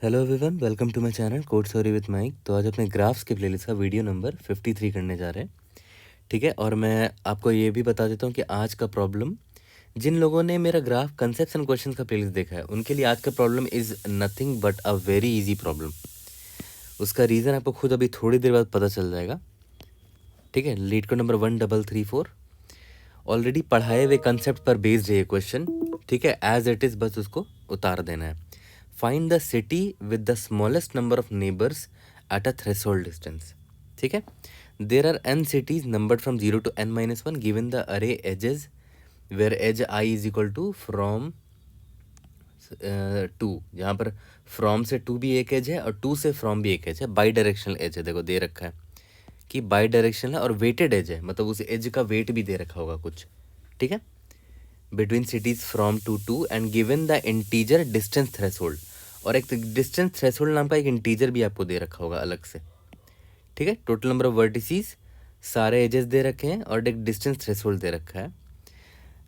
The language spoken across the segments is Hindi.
Hello everyone, welcome to my channel code story with Mike. तो आज अपने ग्राफ्स के प्लेलिस्ट का वीडियो नंबर 53 करने जा रहे हैं। ठीक है, और मैं आपको ये भी बता देता हूँ कि आज का प्रॉब्लम, जिन लोगों ने मेरा ग्राफ कंसेप्ट्स एंड क्वेश्चंस का प्लेलिस्ट देखा है उनके लिए आज का problem is nothing but a very easy problem. उसका रीज़न आपको खुद अभी थोड़ी देर बाद पता चल जाएगा। ठीक है, लीड कोड नंबर 1334 ऑलरेडी पढ़ाए हुए कंसेप्ट पर बेस्ड है ये क्वेश्चन। ठीक है, एज इट इज़ बस उसको उतार देना है। Find the city with the smallest number of neighbours at a threshold distance. ठीक है, there are n cities numbered from 0 to n-1 given the array edges where edge I is equal to from 2, जहाँ पर from से 2 भी एक एज है और 2 से from भी एक एज है। बाई डायरेक्शनल एज है, देखो दे रखा है कि बाई डायरेक्शनल है और वेटेड एज है, मतलब उस एज का वेट भी दे रखा होगा कुछ। ठीक है, between cities from to and given the integer distance threshold, और एक डिस्टेंस थ्रेशोल्ड नाम का एक इंटीजर भी आपको दे रखा होगा अलग से। ठीक है, टोटल नंबर ऑफ वर्टिसीज, सारे एजेस दे रखे हैं और एक डिस्टेंस थ्रेशोल्ड दे रखा है।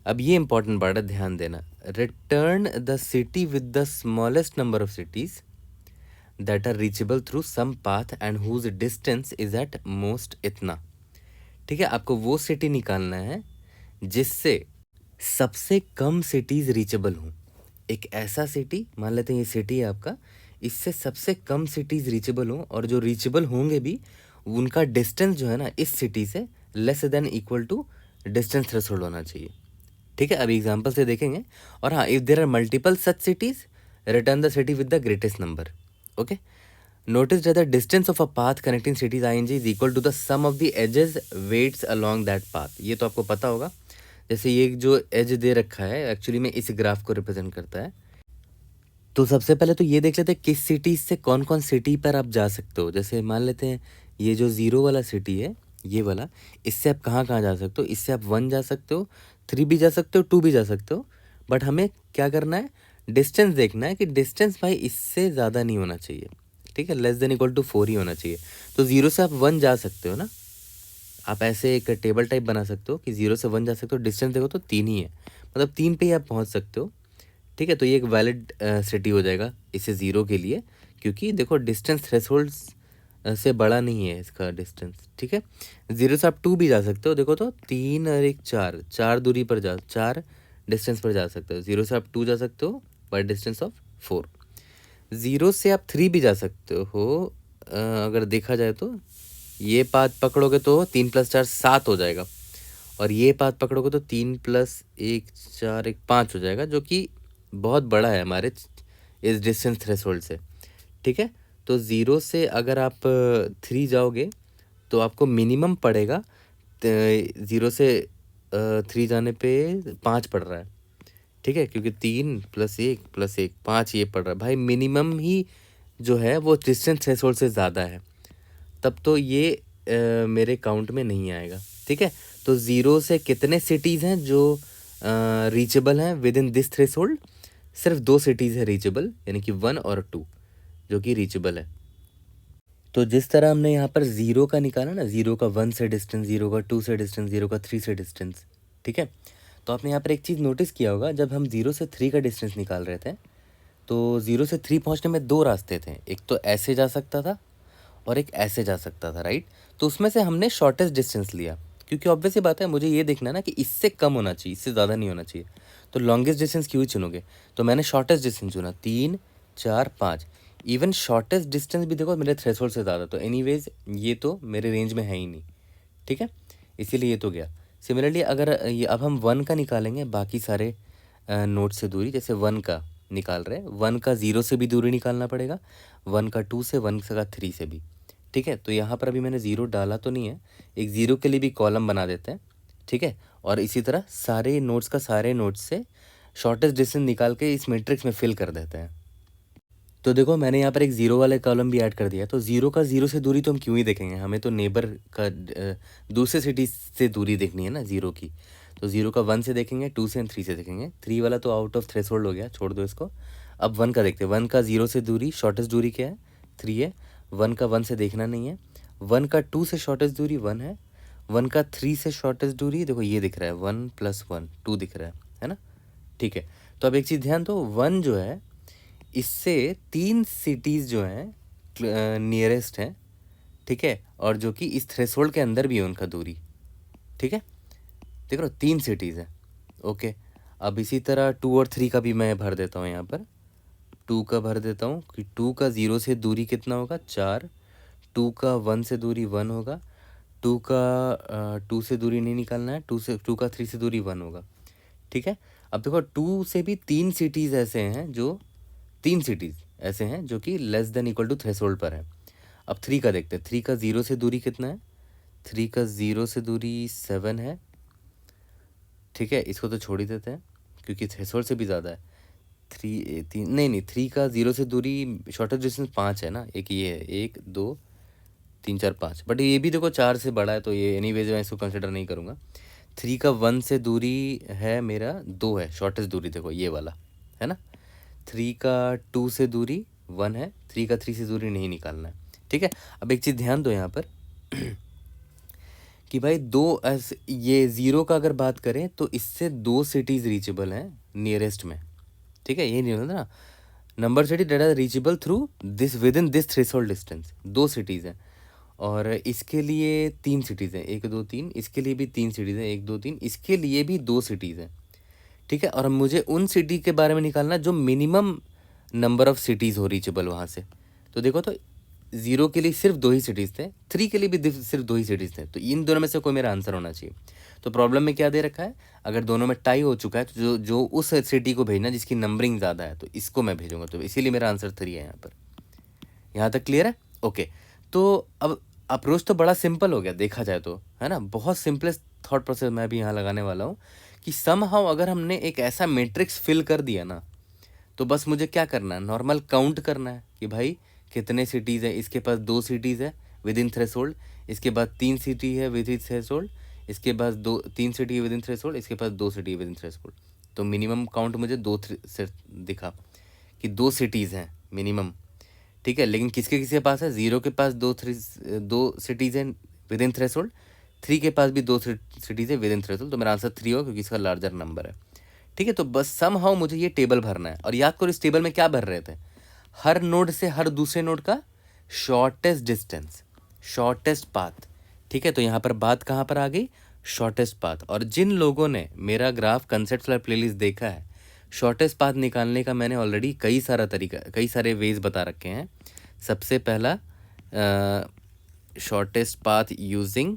अब ये इंपॉर्टेंट पार्ट है, ध्यान देना। Return the city with the smallest number of cities that are reachable through some path and whose distance is at most इतना। ठीक है, आपको वो सिटी निकालना है जिससे सबसे कम सिटीज़ रीचेबल हों। एक ऐसा सिटी, मान लेते हैं ये सिटी है आपका, इससे सबसे कम सिटीज़ रीचेबल हों और जो रीचेबल होंगे भी उनका डिस्टेंस जो है ना इस सिटी से less than equal to distance threshold होना चाहिए। ठीक है, अभी एग्जांपल से देखेंगे। और हाँ, if there are multiple such cities return the city with the greatest number. Okay, notice that the distance of a path connecting cities ING is equal to the sum of the edges weights along that path. ये तो आपको पता होगा। जैसे ये जो एज दे रखा है एक्चुअली में इस ग्राफ को रिप्रेजेंट करता है। तो सबसे पहले तो ये देख लेते हैं किस सिटी से कौन कौन सिटी पर आप जा सकते हो। जैसे मान लेते हैं ये जो 0 वाला सिटी है, ये वाला, इससे आप कहाँ कहाँ जा सकते हो। इससे आप 1 जा सकते हो, 3 भी जा सकते हो, 2 भी जा सकते हो। बट हमें क्या करना है, डिस्टेंस देखना है कि डिस्टेंस भाई इससे ज़्यादा नहीं होना चाहिए। ठीक है, लेस देन इक्वल टू 4 ही होना चाहिए। तो 0 से आप 1 जा सकते हो ना, आप ऐसे एक टेबल टाइप बना सकते हो कि 0 से 1 जा सकते हो। डिस्टेंस देखो तो 3 ही है, मतलब 3 पे ही आप पहुंच सकते हो। ठीक है, तो ये एक वैलिड सिटी हो जाएगा इसे 0 के लिए, क्योंकि देखो डिस्टेंस थ्रेशोल्ड से बड़ा नहीं है इसका डिस्टेंस। ठीक है, 0 से आप 2 भी जा सकते हो, देखो तो 3 और 1 4, 4 दूरी पर 4 डिस्टेंस पर जा सकते हो। 0 से आप 2 जा सकते हो बाय डिस्टेंस ऑफ 4। 0 से आप 3 भी जा सकते हो। अगर देखा जाए तो ये पाथ पकड़ोगे तो 3 + 4 7 हो जाएगा, और ये पाथ पकड़ोगे तो 3 + 1 4 1 5 हो जाएगा, जो कि बहुत बड़ा है हमारे इस डिस्टेंस थ्रेशोल्ड से। ठीक है, तो 0 से अगर आप 3 जाओगे तो आपको मिनिमम पड़ेगा 0 से 3 जाने पे 5 पड़ रहा है। ठीक है, क्योंकि 3 + 1 + 1 5 ये पड़ रहा है भाई। मिनिमम ही जो है वो डिस्टेंस थ्रेशोल्ड से ज़्यादा है, तब तो ये मेरे काउंट में नहीं आएगा। ठीक है, तो 0 से कितने सिटीज़ हैं जो रीचेबल हैं विद इन दिस थ्रेशोल्ड? सिर्फ 2 सिटीज़ है रीचेबल, यानी कि 1 और 2 जो कि रीचेबल है। तो जिस तरह हमने यहाँ पर 0 का निकाला ना, 0 का 1 से डिस्टेंस, 0 का 2 से डिस्टेंस, 0 का 3 से डिस्टेंस। ठीक है, तो आपने यहाँ पर एक चीज़ नोटिस किया होगा, जब हम 0 से 3 का डिस्टेंस निकाल रहे थे तो 0 से 3 पहुँचने में 2 रास्ते थे। एक तो ऐसे जा सकता था और एक ऐसे जा सकता था, राइट। तो उसमें से हमने शॉर्टेस्ट डिस्टेंस लिया, क्योंकि ऑब्वियस सी बात है मुझे ये देखना ना कि इससे कम होना चाहिए, इससे ज़्यादा नहीं होना चाहिए। तो लॉन्गेस्ट डिस्टेंस क्यों चुनोगे, तो मैंने शॉर्टेस्ट डिस्टेंस चुना, 3 4 5। इवन शॉर्टेस्ट डिस्टेंस भी देखो मेरे थ्रेशोल्ड से ज़्यादा, तो एनीवेज ये तो मेरे रेंज में है ही नहीं। ठीक है, इसीलिए ये तो गया। सिमिलरली अगर ये अब हम 1 का निकालेंगे, बाकी सारे नोट से दूरी, जैसे 1 का निकाल रहे हैं, 1 का 0 से भी दूरी निकालना पड़ेगा, 1 का 2 से, 1 का 3 से भी। ठीक है, तो यहाँ पर अभी मैंने 0 डाला तो नहीं है, एक 0 के लिए भी कॉलम बना देते हैं। ठीक है, और इसी तरह सारे नोट्स से शॉर्टेस्ट डिस्टेंस निकाल के इस मैट्रिक्स में फिल कर देते हैं। तो देखो मैंने यहाँ पर एक 0 वाले कॉलम भी ऐड कर दिया। तो 0 का 0 से दूरी तो हम क्यों ही देखेंगे, हमें तो नेबर का दूसरे सिटी से दूरी देखनी है ना 0 की। तो 0 का 1 से देखेंगे, 2 से, 3 से देखेंगे। 3 वाला तो आउट ऑफ थ्रेशोल्ड हो गया, छोड़ दो इसको। अब 1 का देखते हैं। 1 का 0 से दूरी, शॉर्टेस्ट दूरी क्या है, 3 है। 1 का 1 से देखना नहीं है। 1 का 2 से शॉर्टेस्ट दूरी 1 है। 1 का 3 से शॉर्टेस्ट दूरी देखो ये दिख रहा है, 1 + 1 2 दिख रहा है ना। ठीक है, तो अब एक चीज़ ध्यान दो, 1 जो है इससे 3 सिटीज़ जो हैं नियरेस्ट हैं, ठीक है, और जो कि इस थ्रेशोल्ड के अंदर भी है उनका दूरी, ठीक है। देख रहे हो 3 सिटीज़ हैं, ओके। अब इसी तरह 2 और 3 का भी मैं भर देता हूँ यहाँ पर। 2 का भर देता हूँ कि 2 का 0 से दूरी कितना होगा, 4। 2 का 1 से दूरी 1 होगा। 2 का 2 से दूरी नहीं निकालना है, 2 का 3 से दूरी 1 होगा, ठीक है। अब देखो 2 से भी 3 सिटीज़ ऐसे हैं जो 3 सिटीज़ ऐसे हैं जो कि less than equal to threshold पर है। अब 3 का देखते हैं। 3 का 0 से दूरी कितना है, 3 का 0 से दूरी 7 है, ठीक है। इसको तो छोड़ ही देते हैं क्योंकि थ्रेशोल्ड से भी ज़्यादा है। 3 नहीं 3 का 0 से दूरी शॉर्टेस्ट डिस्टेंस 5 है ना, एक ये है, 1 2 3 4 5, बट ये भी देखो 4 से बड़ा है तो ये एनीवेज मैं इसको कंसिडर नहीं करूँगा। 3 का 1 से दूरी है मेरा 2 है, शॉर्टेस्ट दूरी देखो ये वाला है ना। 3 का 2 से दूरी 1 है, 3 का 3 से दूरी नहीं निकालना है, ठीक है। अब एक चीज़ ध्यान दो यहाँ पर कि भाई ये 0 का अगर बात करें तो इससे 2 सिटीज़ रीचेबल हैं नियरेस्ट में, ठीक है। ये नहीं होता ना, number city that are reachable through this within this threshold distance, 2 cities हैं। और इसके लिए 3 सिटीज़ हैं, 1 2 3, इसके लिए भी 3 सिटीज़ हैं, 1 2 3, इसके लिए भी 2 सिटीज़ हैं, ठीक है। और मुझे उन सिटी के बारे में निकालना जो मिनिमम नंबर ऑफ सिटीज़ हो रीचेबल वहाँ से। तो देखो तो 0 के लिए सिर्फ 2 ही सिटीज़ थे, 3 के लिए भी सिर्फ 2 ही सिटीज़ थे, तो इन दोनों में से कोई मेरा आंसर होना चाहिए। तो प्रॉब्लम में क्या दे रखा है, अगर दोनों में टाई हो चुका है तो जो उस सिटी को भेजना जिसकी नंबरिंग ज़्यादा है तो इसको मैं भेजूंगा, तो इसीलिए मेरा आंसर 3 है यहाँ पर। यहाँ तक क्लियर है, ओके। तो अब अप्रोच तो बड़ा सिंपल हो गया देखा जाए तो, है ना। बहुत सिंपलेस्ट थॉट प्रोसेस मैं भी यहाँ लगाने वाला हूँ कि समहाउ अगर हमने एक ऐसा मैट्रिक्स फिल कर दिया ना, तो बस मुझे क्या करना है, नॉर्मल काउंट करना है कि भाई कितने सिटीज़ है। इसके पास 2 सिटीज़ है विद इन थ्रेशोल्ड, इसके बाद 3 सिटी है विद इन थ्रेशोल्ड, इसके पास 3 सिटी है विद इन थ्रेशोल्ड, इसके पास 2 सिटी है विद इन थ्रेशोल्ड। तो मिनिमम काउंट मुझे 2 से दिखा कि 2 सिटीज़ हैं मिनिमम, ठीक है। लेकिन किसके किसके पास है, 0 के पास 2 सिटीज़ हैं विद इन थ्रेशोल्ड, 3 के पास भी 2 सिटीज़ है विद इन थ्रेशोल्ड, तो मेरा आंसर 3 होगा क्योंकि इसका लार्जर नंबर है, ठीक है। तो बस समहाउ मुझे ये टेबल भरना है, और याद करो इस टेबल में क्या भर रहे थे, हर नोड से हर दूसरे नोड का शॉर्टेस्ट डिस्टेंस, शॉर्टेस्ट पाथ, ठीक है। तो यहाँ पर बात कहाँ पर आ गई, शॉर्टेस्ट पाथ। और जिन लोगों ने मेरा ग्राफ कंसेप्ट फ्लैट प्लेलिस्ट देखा है, शॉर्टेस्ट पाथ निकालने का मैंने ऑलरेडी कई सारे वेज बता रखे हैं। सबसे पहला शॉर्टेस्ट पाथ यूजिंग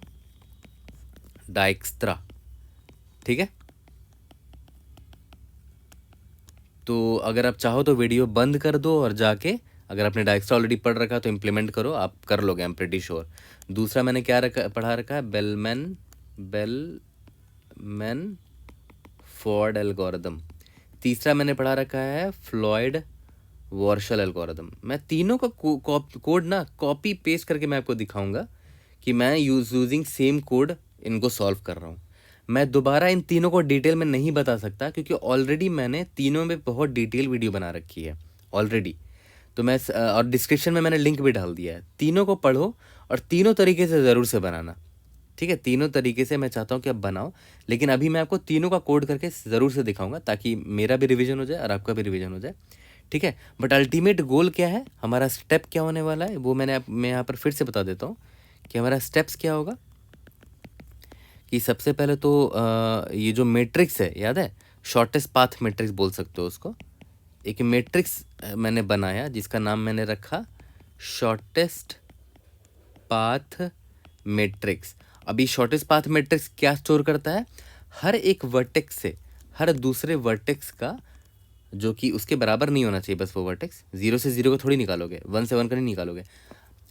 डाइक्स्ट्रा, ठीक है। तो अगर आप चाहो तो वीडियो बंद कर दो और जाके, अगर आपने डाइक्स्ट्रा ऑलरेडी पढ़ रखा तो इम्प्लीमेंट करो, आप कर लोगे, आई एम प्रीटी श्योर। दूसरा मैंने क्या पढ़ा रखा है, बेलमैन फोर्ड एल्गोरिदम। तीसरा मैंने पढ़ा रखा है फ्लॉयड वॉर्शल एल्गोरिदम। मैं तीनों का कोड ना कॉपी पेस्ट करके मैं आपको दिखाऊंगा कि मैं यूजिंग सेम कोड इनको सॉल्व कर रहा हूँ। मैं दोबारा इन तीनों को डिटेल में नहीं बता सकता क्योंकि ऑलरेडी मैंने तीनों में बहुत डिटेल वीडियो बना रखी है ऑलरेडी। तो मैं और डिस्क्रिप्शन में मैंने लिंक भी डाल दिया है, तीनों को पढ़ो और तीनों तरीके से ज़रूर से बनाना, ठीक है। तीनों तरीके से मैं चाहता हूँ कि आप बनाओ, लेकिन अभी मैं आपको तीनों का कोड करके ज़रूर से दिखाऊंगा ताकि मेरा भी रिवीजन हो जाए और आपका भी रिवीजन हो जाए, ठीक है। बट अल्टीमेट गोल क्या है, हमारा स्टेप क्या होने वाला है, वो मैं यहाँ पर फिर से बता देता हूँ कि हमारा स्टेप्स क्या होगा। कि सबसे पहले तो ये जो मैट्रिक्स है, याद है, शॉर्टेस्ट पाथ मैट्रिक्स बोल सकते हो उसको। एक मैट्रिक्स मैंने बनाया जिसका नाम मैंने रखा शॉर्टेस्ट पाथ मैट्रिक्स। अभी शॉर्टेस्ट पाथ मैट्रिक्स क्या स्टोर करता है, हर एक वर्टेक्स से हर दूसरे वर्टेक्स का, जो कि उसके बराबर नहीं होना चाहिए बस वो वर्टेक्स, 0 से 0 को थोड़ी निकालोगे, 1 से 1 का नहीं निकालोगे,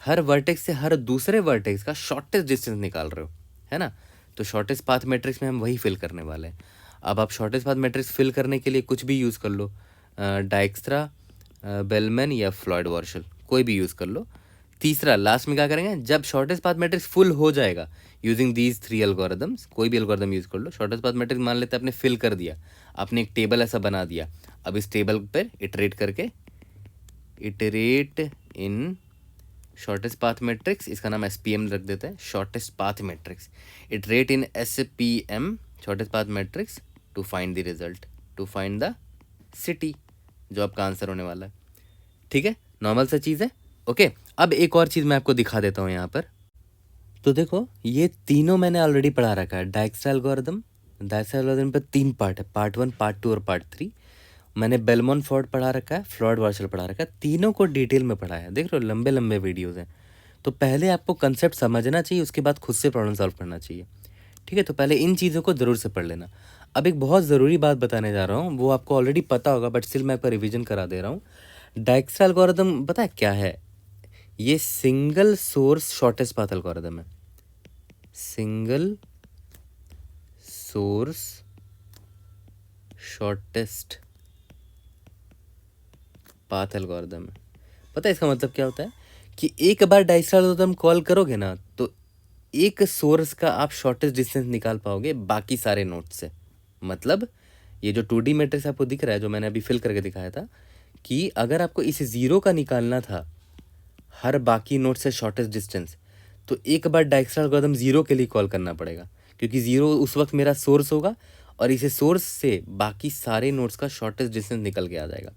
हर वर्टेक्स से हर दूसरे वर्टेक्स का शॉर्टेस्ट डिस्टेंस निकाल रहे हो, है ना। तो शॉर्टेस्ट पाथ मैट्रिक्स में हम वही फिल करने वाले हैं। अब आप शॉर्टेस्ट पाथ मैट्रिक्स फिल करने के लिए कुछ भी यूज़ कर लो, डाइक्स्ट्रा, बेलमैन या फ्लॉयड वॉर्शल, कोई भी यूज़ कर लो। तीसरा लास्ट में क्या करेंगे, जब शॉर्टेस्ट पाथ मैट्रिक्स फुल हो जाएगा यूजिंग दीज 3 एल्गोरिदम्स, कोई भी एल्गोरिदम यूज़ कर लो। शॉर्टेस्ट पाथ मैट्रिक्स मान लेते हैं आपने फिल कर दिया, आपने एक टेबल ऐसा बना दिया। अब इस टेबल पर iterate in shortest path matrix, इसका नाम SPM रख देते हैं, shortest path matrix. Iterate in SPM shortest path matrix to find the result, to find the city, जो आपका आंसर होने वाला है। ठीक है, नॉर्मल सा चीज़ है। ओके, अब एक और चीज़ मैं आपको दिखा देता हूँ यहाँ पर। तो देखो ये तीनों मैंने ऑलरेडी पढ़ा रखा है। डायक्स्ट्रा एल्गोरिदम, डायक्स्ट्रा एल्गोरिदम पे 3 पार्ट है, पार्ट 1, पार्ट 2 और पार्ट 3। मैंने बेलमोन फोर्ड पढ़ा रखा है, फ्लॉयड वार्शल पढ़ा रखा है, तीनों को डिटेल में पढ़ा है। देख रहे हो लंबे लंबे वीडियोज़ हैं। तो पहले आपको कंसेप्ट समझना चाहिए, उसके बाद खुद से प्रॉब्लम सॉल्व करना चाहिए। ठीक है, तो पहले इन चीज़ों को ज़रूर से पढ़ लेना। अब एक बहुत ज़रूरी बात बताने जा रहा हूँ, वो आपको ऑलरेडी पता होगा बट स्टिल मैं आपका रिवीजन करा दे रहा हूँ। डायक्स्ट्रा एल्गोरिदम पता है क्या है? ये single source shortest path algorithm है। Single source shortest path algorithm है। पता है इसका मतलब क्या होता है? कि एक बार डायक्स्ट्रा एल्गोरिदम कॉल करोगे ना तो एक सोर्स का आप शॉर्टेस्ट डिस्टेंस निकाल पाओगे बाकी सारे नोड से। मतलब ये जो 2D मैट्रिक्स आपको दिख रहा है, जो मैंने अभी फिल करके दिखाया था, कि अगर आपको इस 0 का निकालना था हर बाकी नोड से शॉर्टेस्ट डिस्टेंस, तो एक बार डायक्स्ट्रा एल्गोरिदम 0 के लिए कॉल करना पड़ेगा, क्योंकि 0 उस वक्त मेरा सोर्स होगा और इसे सोर्स से बाकी सारे नोड्स का शॉर्टेस्ट डिस्टेंस निकल के आ जाएगा,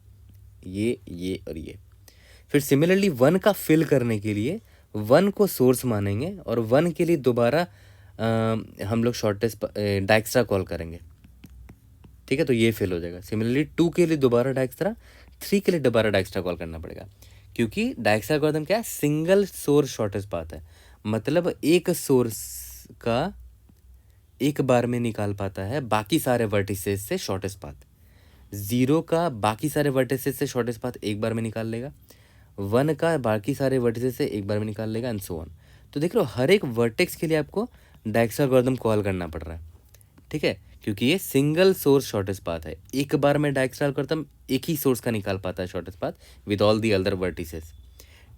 ये और ये। फिर सिमिलरली 1 का फिल करने के लिए 1 को सोर्स मानेंगे और 1 के लिए दोबारा हम लोग शॉर्टेस्ट डायक्स्ट्रा कॉल करेंगे। ठीक है, तो ये फिल हो जाएगा। सिमिलरली 2 के लिए दोबारा डायक्स्ट्रा, 3 के लिए दोबारा डायक्स्ट्रा कॉल करना पड़ेगा, क्योंकि डायक्स्ट्रा एल्गोरिथम क्या है? सिंगल सोर्स शॉर्टेस्ट पाथ है। मतलब एक सोर्स का एक बार में निकाल पाता है बाकी सारे वर्टिसेस से शॉर्टेस्ट पाथ। 0 का बाकी सारे वर्टिसेस से शॉर्टेस्ट पाथ एक बार में निकाल लेगा, 1 का बाकी सारे वर्टिसेस से एक बार में निकाल लेगा, एंड सो ऑन। तो देख लो हर एक वर्टेक्स के लिए आपको डायक्स्ट्रा एल्गोरिथम कॉल करना पड़ रहा है। ठीक है, क्योंकि ये सिंगल सोर्स शॉर्टेस्ट पाथ है। एक बार में डायक्स्ट्रा एल्गोरिथम एक ही सोर्स का निकाल पाता है shortest path with all the other vertices.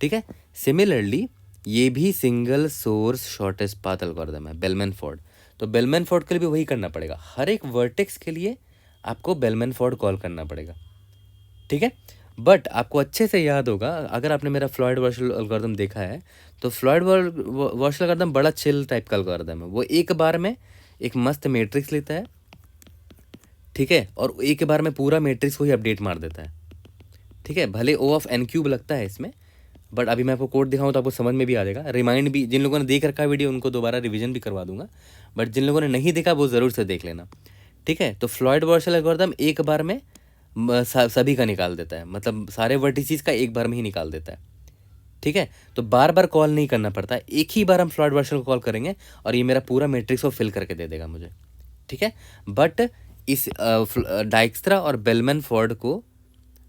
ठीक है, सिमिलरली ये भी single source shortest path algorithm है, बेलमैन फोर्ड। तो बेलमैन फोर्ड के लिए भी वही करना पड़ेगा, हर एक वर्टेक्स के लिए आपको बेलमैन फोर्ड कॉल करना पड़ेगा। ठीक है, बट आपको अच्छे से याद होगा, अगर आपने मेरा फ्लॉयड वार्शल एल्गोरिथम देखा है, तो फ्लॉयड वार्शल एल्गोरिथम बड़ा चिल टाइप का एल्गोरिथम है। वो एक बार में एक मस्त मैट्रिक्स लेता है, ठीक है, और एक बार में पूरा मैट्रिक्स को ही अपडेट मार देता है। ठीक है, भले O ऑफ n क्यूब लगता है इसमें, बट अभी मैं आपको कोड दिखाऊं तो आपको समझ में भी आ जाएगा। रिमाइंड भी, जिन लोगों ने देख रखा है वीडियो उनको दोबारा रिवीजन भी करवा दूंगा, बट जिन लोगों ने नहीं देखा वो ज़रूर से देख लेना। ठीक है, तो फ्लॉयड वार्शल एल्गोरिथम एक बार में सभी का निकाल देता है, मतलब सारे वर्टिसेस का एक बार में ही निकाल देता है। ठीक है, तो बार बार कॉल नहीं करना पड़ता, एक ही बार हम फ्लॉयड वार्शल को कॉल करेंगे और ये मेरा पूरा मैट्रिक्स को फिल करके दे देगा मुझे। ठीक है, बट इस डायक्स्ट्रा और बेलमैन फोर्ड को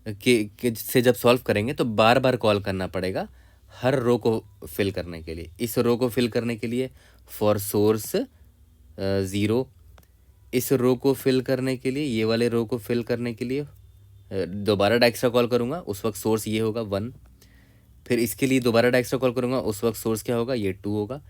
से जब सॉल्व करेंगे तो बार बार कॉल करना पड़ेगा हर रो को फिल करने के लिए। इस रो को फिल करने के लिए फॉर सोर्स 0, इस रो को फिल करने के लिए, ये वाले रो को फिल करने के लिए दोबारा डायक्स्ट्रा कॉल करूँगा, उस वक्त सोर्स ये होगा 1। फिर इसके लिए दोबारा डायक्स्ट्रा कॉल करूँगा, उस वक्त सोर्स क्या होगा? ये 2 होगा।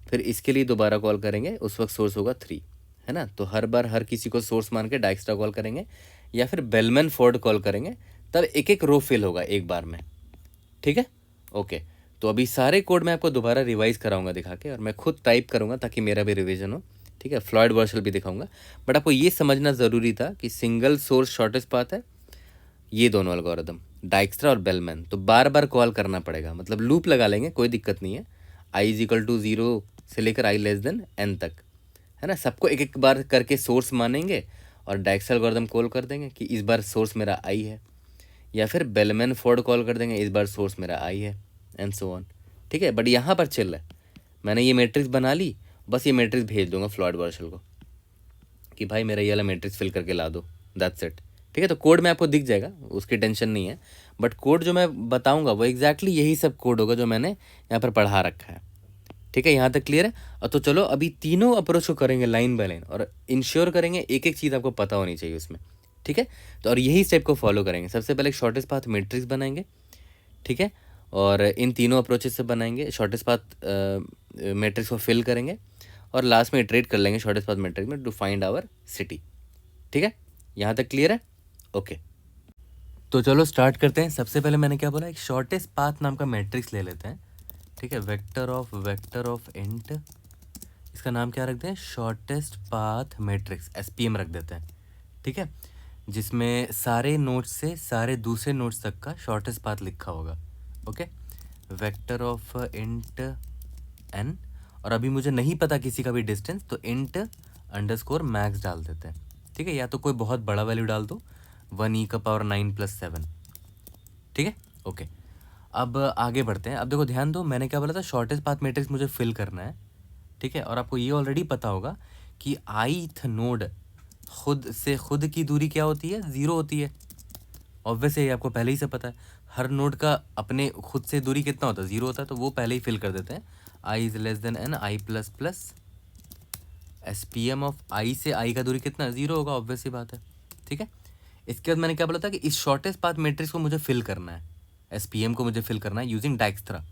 फिर इसके लिए दोबारा कॉल करेंगे, उस वक्त सोर्स होगा 3, है ना। तो हर बार हर किसी को सोर्स मान के डायक्स्ट्रा कॉल करेंगे या फिर बेलमैन फोर्ड कॉल करेंगे, तब एक एक रो फिल होगा एक बार में। ठीक है, ओके। तो अभी सारे कोड मैं आपको दोबारा रिवाइज कराऊंगा दिखा के, और मैं खुद टाइप करूंगा ताकि मेरा भी रिवीजन हो। ठीक है, फ्लॉयड वार्शल भी दिखाऊंगा, बट आपको ये समझना ज़रूरी था कि सिंगल सोर्स शॉर्टेस्ट पाथ है ये दोनों एल्गोरिदम, डायक्स्ट्रा और बेलमैन। तो बार बार कॉल करना पड़ेगा, मतलब लूप लगा लेंगे, कोई दिक्कत नहीं है। i=0 से लेकर i<n तक, है ना, सबको एक एक बार करके सोर्स मानेंगे और डायक्स्ट्रा एल्गोरिदम कॉल कर देंगे कि इस बार सोर्स मेरा i है, या फिर बेलमैन फोर्ड कॉल कर देंगे इस बार सोर्स मेरा i है, एंड सो ऑन। ठीक है, बट यहाँ पर चिल है, मैंने ये मैट्रिक्स बना ली, बस ये मैट्रिक्स भेज दूंगा फ्लॉयड वार्शल को कि भाई मेरा ये वाला मैट्रिक्स फिल करके ला दो, दैट्स इट। ठीक है, तो कोड में आपको दिख जाएगा, उसकी टेंशन नहीं है, बट कोड जो मैं बताऊंगा वो एग्जैक्टली यही सब कोड होगा जो मैंने यहाँ पर पढ़ा रखा है। ठीक है, यहाँ तक क्लियर है? और तो चलो अभी तीनों अप्रोच को करेंगे लाइन बाय लाइन, और इंश्योर करेंगे एक एक चीज़ आपको पता होनी चाहिए उसमें। ठीक है, तो और यही स्टेप को फॉलो करेंगे। सबसे पहले शॉर्टेस्ट पाथ मैट्रिक्स बनाएंगे, ठीक है, और इन तीनों अप्रोचेस से बनाएंगे शॉर्टेस्ट पाथ मैट्रिक्स को फिल करेंगे, और लास्ट में इटरेट कर लेंगे शॉर्टेस्ट पाथ मैट्रिक्स में टू फाइंड आवर सिटी। ठीक है, यहाँ तक क्लियर है? ओके, तो चलो स्टार्ट करते हैं। सबसे पहले मैंने क्या बोला, एक शॉर्टेस्ट पाथ नाम का मैट्रिक्स ले लेते हैं। ठीक है, वेक्टर ऑफ इंट, इसका नाम क्या रखते हैं? शॉर्टेस्ट पाथ मैट्रिक्स, SPM रख देते हैं। ठीक है, जिसमें सारे नोड्स से सारे दूसरे नोड्स तक का शॉर्टेस्ट पाथ लिखा होगा। Okay, vector of int n, और अभी मुझे नहीं पता किसी का भी डिस्टेंस, तो इंट अंडरस्कोर मैक्स डाल देते हैं। ठीक है, या तो कोई बहुत बड़ा वैल्यू डाल दो, 1e⁻9 + 7। ठीक है, ओके। अब आगे बढ़ते हैं। अब देखो ध्यान दो, मैंने क्या बोला था, शॉर्टेस्ट पाथ मैट्रिक्स मुझे फिल करना है। ठीक है, और आपको ये ऑलरेडी पता होगा कि ith नोड खुद से खुद की दूरी क्या होती है, 0 होती है। ऑब्वियस है, ये आपको पहले ही से पता है। हर नोड का अपने खुद से दूरी कितना होता है, 0 होता है, तो वो पहले ही फिल कर देते हैं। i > n, i++ SPM of i से i का दूरी कितना, 0 होगा, ऑब्वियस ही बात है। ठीक है, इसके बाद मैंने क्या बोला था कि इस शॉर्टेस्ट पाथ मैट्रिक्स को मुझे फिल करना है, SPM को मुझे फिल करना है यूजिंग डाइक्स्ट्रा।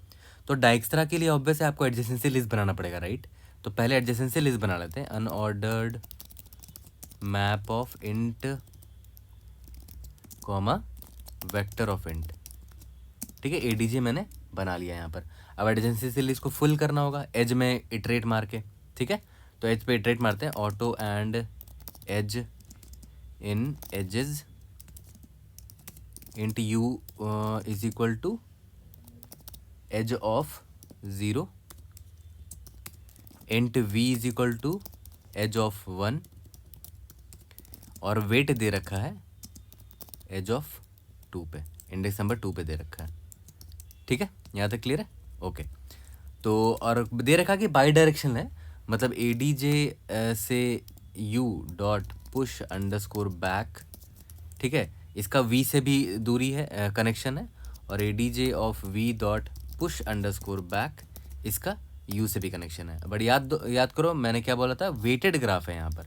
तो डाइक्स्ट्रा के लिए ऑब्वियस है आपको एडजेसेंसी लिस्ट बनाना पड़ेगा, राइट। तो पहले एडजेसेंसी लिस्ट बना लेते हैं। Unordered map of int comma vector of int. ठीक है, ADJ मैंने बना लिया यहाँ पर। अब एडजेसेंसी लिस्ट को फुल करना होगा एज में इटरेट मार के। ठीक है, तो एज पे इटरेट मारते हैं, auto and edge in edges int u = edge of 0, int v = edge of 1, और वेट दे रखा है एज ऑफ 2 पे, इंडेक्स नंबर 2 पे दे रखा है। ठीक है, यहाँ तक क्लियर है, ओके। तो और दे रखा कि बाई डायरेक्शन है, मतलब ADJ से u.push_back। ठीक है, इसका v से भी दूरी है, कनेक्शन है, और ADJ ऑफ v.push_back इसका u से भी कनेक्शन है। बट याद करो मैंने क्या बोला था, वेटेड ग्राफ है यहाँ पर,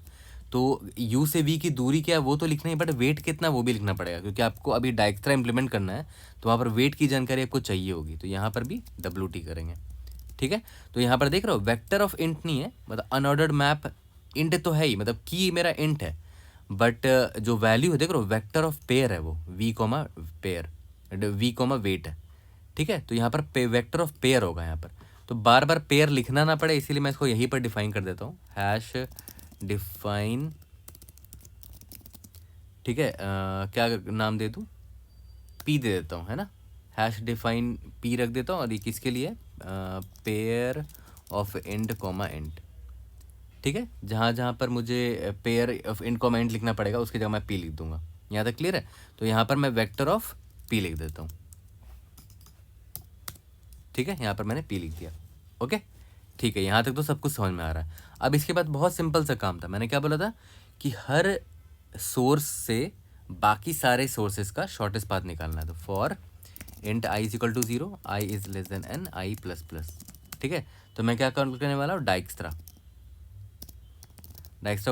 तो u से v की दूरी क्या है वो तो लिखना ही, बट वेट कितना वो भी लिखना पड़ेगा, क्योंकि आपको अभी डाइक्स्ट्रा इंप्लीमेंट करना है, तो वहाँ पर वेट की जानकारी आपको चाहिए होगी, तो यहाँ पर भी WT करेंगे। ठीक है, तो यहाँ पर देख रहे हो वेक्टर ऑफ इंट नहीं है, मतलब अनऑर्डर्ड मैप इंट तो है ही, मतलब की मेरा इंट है, बट जो वैल्यू है देख रहे हो वेक्टर ऑफ पेयर है, वो v, वेट है। ठीक है, तो यहाँ पर वेक्टर ऑफ पेयर होगा यहाँ पर, तो बार बार पेयर लिखना ना पड़े इसीलिए मैं इसको यहीं पर डिफाइन कर देता हूँ, हैश डिफाइन। ठीक है, क्या नाम दे दूँ, P दे देता हूँ, है ना, हैश डिफाइन P रख देता हूँ, और ये किसके लिए, pair of int comma int. ठीक है, जहाँ जहाँ पर मुझे pair of int comma int लिखना पड़ेगा उसकी जगह मैं P लिख दूंगा। यहाँ तक क्लियर है, तो यहाँ पर मैं वेक्टर ऑफ P लिख देता हूँ। ठीक है, यहाँ पर मैंने P लिख दिया। ओके, ठीक है, यहाँ तक तो सब कुछ समझ में आ रहा है। अब इसके बाद बहुत सिंपल सा काम था, मैंने क्या बोला था कि हर सोर्स से बाकी सारे सोर्सेस का शॉर्टेस्ट पाथ निकालना है। तो for int i = 0, i > n, i++। ठीक है, तो मैं क्या कॉल करने वाला हूँ, डाइक्स्ट्रा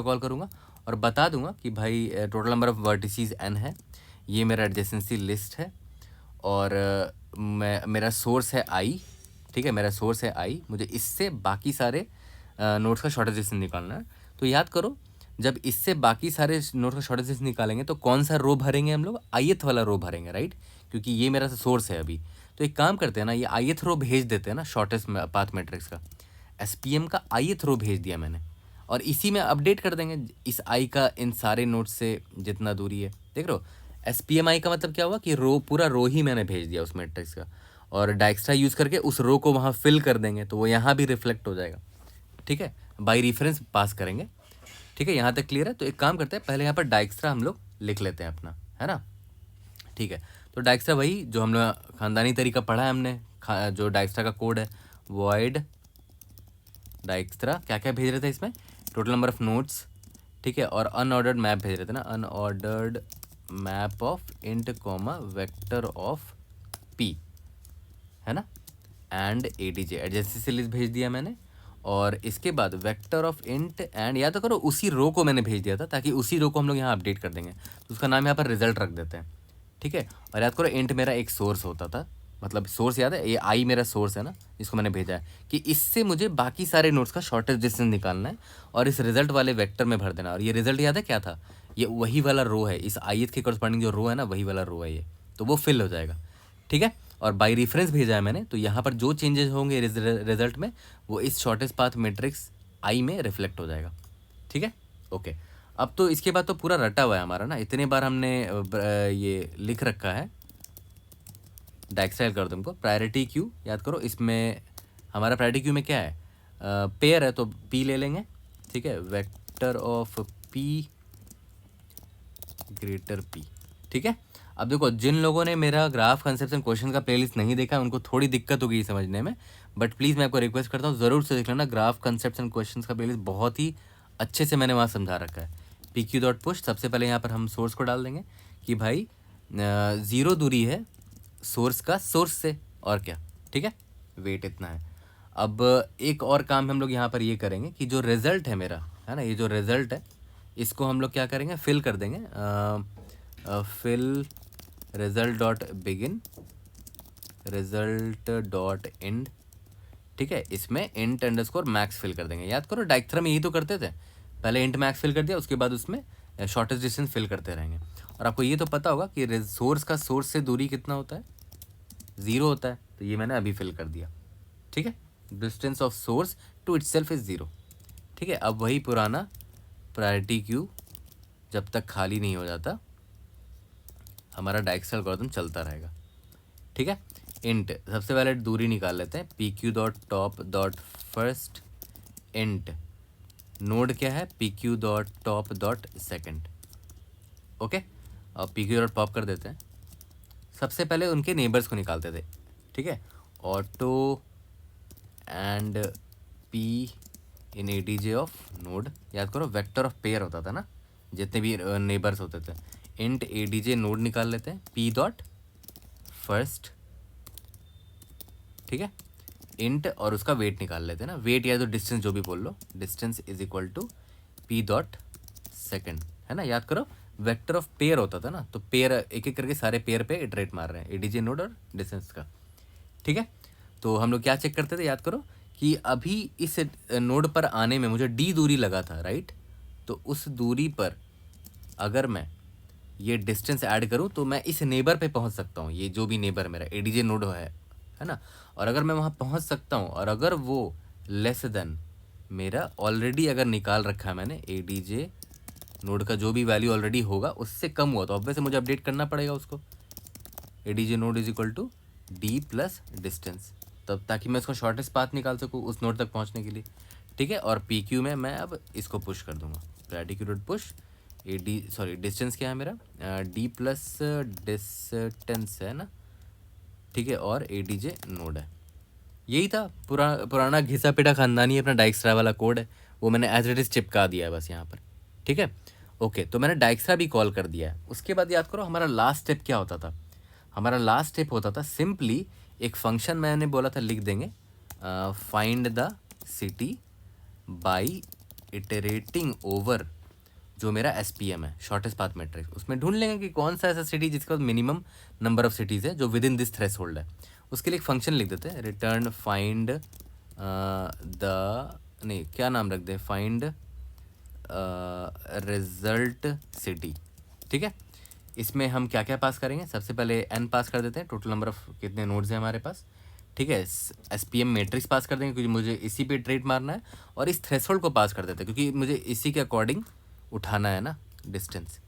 कॉल करूँगा, और बता दूंगा कि भाई total number of vertices n है, ये मेरा एडजेसेंसी लिस्ट है, और मेरा सोर्स है i। ठीक है, मेरा सोर्स है i, मुझे इससे बाकी सारे नोड्स का शॉर्टेस्ट डिस्टेंस निकालना है। तो याद करो, जब इससे बाकी सारे नोड्स का शॉर्टेस्ट डिस्टेंस निकालेंगे तो कौन सा रो भरेंगे हम लोग, ith वाला रो भरेंगे, राइट, क्योंकि ये मेरा सोर्स है अभी। तो एक काम करते हैं ना, ये ith रो भेज देते हैं ना शॉर्टेस्ट पाथ मैट्रिक्स का, SPM का ith रो भेज दिया मैंने, और इसी में अपडेट कर देंगे इस i का इन सारे नोड्स से जितना दूरी है। देख रहे हो, SPM i का मतलब क्या हुआ कि रो, पूरा रो ही मैंने भेज दिया उस मैट्रिक्स का, और डाइक्स्ट्रा यूज़ करके उस रो को वहाँ फिल कर देंगे, तो वो यहाँ भी रिफ्लेक्ट हो जाएगा। ठीक है, बाई रेफरेंस पास करेंगे। ठीक है, यहाँ तक क्लियर है। तो एक काम करते हैं, पहले यहाँ पर डाइक्स्ट्रा हम लोग लिख लेते हैं अपना, है ना। ठीक है, तो डाइक्स्ट्रा वही जो हम लोग खानदानी तरीका पढ़ा है हमने, जो डाइक्स्ट्रा का कोड है, वॉइड डाइक्स्ट्रा, क्या क्या भेज रहे थे इसमें, टोटल नंबर ऑफ नोड्स। ठीक है, और अनऑर्डर्ड मैप भेज रहे थे ना, unordered map of int comma vector of P, है ना, एंड ADJ एडजेसेंसी लिस्ट भेज दिया मैंने, और इसके बाद वेक्टर ऑफ इंट एंड, याद तो करो उसी रो को मैंने भेज दिया था, ताकि उसी रो को हम लोग यहाँ अपडेट कर देंगे, तो उसका नाम यहाँ पर रिजल्ट रख देते हैं। ठीक है, और याद करो इंट मेरा एक सोर्स होता था, मतलब सोर्स याद है, ये i मेरा सोर्स है ना, इसको मैंने भेजा है कि इससे मुझे बाकी सारे नोड्स का शॉर्टेस्ट डिस्टेंस निकालना है, और इस रिजल्ट वाले वेक्टर में भर देना। और ये रिजल्ट याद है क्या था, ये वही वाला रो है, इस ith के करस्पॉन्डिंग जो रो है ना, वही वाला रो है ये, तो वो फिल हो जाएगा। ठीक है, और बाई रेफरेंस भेजा है मैंने, तो यहाँ पर जो चेंजेस होंगे रिजल्ट में वो इस शॉर्टेस्ट पाथ मैट्रिक्स i में रिफ्लेक्ट हो जाएगा। ठीक है, ओके। अब तो इसके बाद तो पूरा रटा हुआ है हमारा ना, इतने बार हमने ये लिख रखा है। डायक्साइल कर दो तुमको, प्रायोरिटी क्यू याद करो, इसमें हमारा प्रायोरिटी क्यू में क्या है, पेयर है तो पी ले लेंगे, ठीक है, vector of P greater P, ठीक है। अब देखो जिन लोगों ने मेरा ग्राफ कंसेप्शन क्वेश्चन का प्लेलिस्ट नहीं देखा उनको थोड़ी दिक्कत होगी समझने में, बट प्लीज़ मैं आपको रिक्वेस्ट करता हूँ ज़रूर से देख लेना, ग्राफ कंसेप्शन क्वेश्चन का प्लेलिस्ट बहुत ही अच्छे से मैंने वहाँ समझा रखा है। पी क्यू डॉट पुश, सबसे पहले यहाँ पर हम सोर्स को डाल देंगे कि भाई 0 दूरी है सोर्स का सोर्स से, और क्या, ठीक है, वेट इतना है। अब एक और काम हम लोग यहाँ पर ये करेंगे कि जो रिजल्ट है मेरा, है ना, ये जो रिजल्ट है इसको हम लोग क्या करेंगे, फिल कर देंगे, fill result dot begin result dot end, ठीक है, इसमें इंट अंडरस्कोर मैक्स फिल कर देंगे। याद करो डायग्राम में यही तो करते थे, पहले इंट मैक्स फिल कर दिया, उसके बाद उसमें शॉर्टेस्ट डिस्टेंस फिल करते रहेंगे। और आपको ये तो पता होगा कि सोर्स का सोर्स से दूरी कितना होता है, 0 होता है, तो ये मैंने अभी फिल कर दिया, ठीक है, distance of source to itself is 0, ठीक है। अब वही पुराना प्रायोरिटी क्यू जब तक खाली नहीं हो जाता हमारा डायक्सल एल्गोरिथम चलता रहेगा, ठीक है। इंट सबसे पहले दूरी निकाल लेते हैं, P Q dot top dot first int node क्या है, P Q dot top dot second, okay. अब पी क्यू डॉट पॉप कर देते हैं, सबसे पहले उनके नेबर्स को निकालते थे, ठीक है, auto and P in A D J of node, याद करो वेक्टर ऑफ पेयर होता था ना, जितने भी नेबर्स होते थे, int A D J node निकाल लेते हैं, पी डॉट फर्स्ट, ठीक है, इंट और उसका वेट निकाल लेते हैं ना, वेट या तो डिस्टेंस जो भी बोल लो, distance is equal to P dot second, है ना, याद करो वेक्टर ऑफ पेयर होता था ना, तो पेयर एक एक करके सारे पेयर पे इटरेट मार रहे हैं, एडीजे नोड और डिस्टेंस का, ठीक है। तो हम लोग क्या चेक करते थे, याद करो कि अभी इस नोड पर आने में मुझे डी दूरी लगा था, राइट, तो उस दूरी पर अगर मैं ये डिस्टेंस ऐड करूँ तो मैं इस नेबर पे पहुँच सकता हूँ, ये जो भी नेबर मेरा एडीजे नोड है ना, और अगर मैं वहाँ पहुँच सकता हूँ और अगर वो लेस देन मेरा ऑलरेडी अगर निकाल रखा है मैंने एडीजे नोड का जो भी वैल्यू ऑलरेडी होगा उससे कम हुआ तो ऑब्वियसली मुझे अपडेट करना पड़ेगा उसको, adj node is equal to d plus distance, तब ताकि मैं उसका शॉर्टेस्ट पाथ निकाल सकूँ उस नोड तक पहुँचने के लिए, ठीक है। और पी क्यू में मैं अब इसको पुश कर दूंगा, priority queue dot push A D, sorry distance क्या है मेरा, डी प्लस डिस्टेंस है ना, ठीक है, और ए डी जे नोड है। यही था पुराना घिसा पिटा खानदानी अपना डाइक्सरा वाला कोड है, वो मैंने एज इट इज़ चिपका दिया है बस यहाँ पर, ठीक है, ओके। तो मैंने डाइक्सरा भी कॉल कर दिया है। उसके बाद याद करो हमारा लास्ट स्टेप क्या होता था, हमारा लास्ट स्टेप होता था सिंपली एक फंक्शन मैंने बोला था लिख देंगे, find the city by iterating over जो मेरा एस पी एम है, शॉर्टेस्ट पाथ मैट्रिक्स, उसमें ढूंढ लेंगे कि कौन सा ऐसा सिटी जिसका मिनिमम नंबर ऑफ सिटीज़ है जो within this threshold है। उसके लिए एक फंक्शन लिख देते हैं, रिटर्न फाइंड द, नहीं क्या नाम रख दें, फाइंड रिजल्ट सिटी, ठीक है। इसमें हम क्या क्या पास करेंगे, सबसे पहले एन पास कर देते हैं, टोटल नंबर ऑफ कितने नोड्स हैं हमारे पास, ठीक है, एस पी एम मैट्रिक्स पास कर देंगे क्योंकि मुझे इसी पे ट्रेड मारना है, और इस थ्रेशोल्ड को पास कर देते हैं क्योंकि मुझे इसी के अकॉर्डिंग उठाना है ना डिस्टेंस,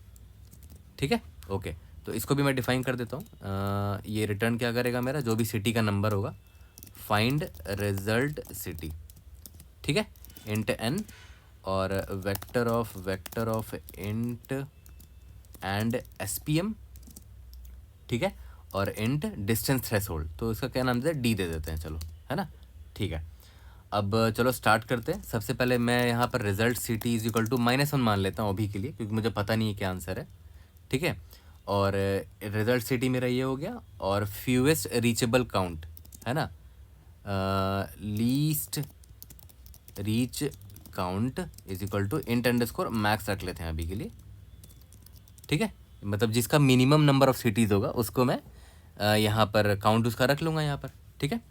ठीक है, ओके। तो इसको भी मैं डिफाइन कर देता हूँ, ये रिटर्न क्या करेगा मेरा, जो भी सिटी का नंबर होगा, फाइंड रिजल्ट सिटी, ठीक है, इंट एन और vector of int and S P M, ठीक है, और इंट डिस्टेंस थ्रेशोल्ड, तो इसका क्या नाम देते हैं, डी दे देते हैं, चलो, है ना, ठीक है। अब चलो स्टार्ट करते हैं। सबसे पहले मैं यहाँ पर result city is equal to -1 मान लेता हूँ अभी के लिए क्योंकि मुझे पता नहीं है क्या आंसर है, ठीक है। और रिजल्ट सिटी मेरा ये हो गया, और फ्यूएस्ट रीचेबल काउंट है ना, least reach count is equal to int underscore max रख लेते हैं अभी के लिए, ठीक है, मतलब जिसका मिनिमम नंबर ऑफ सिटीज़ होगा उसको मैं यहाँ पर काउंट उसका रख लूँगा यहाँ पर, ठीक है।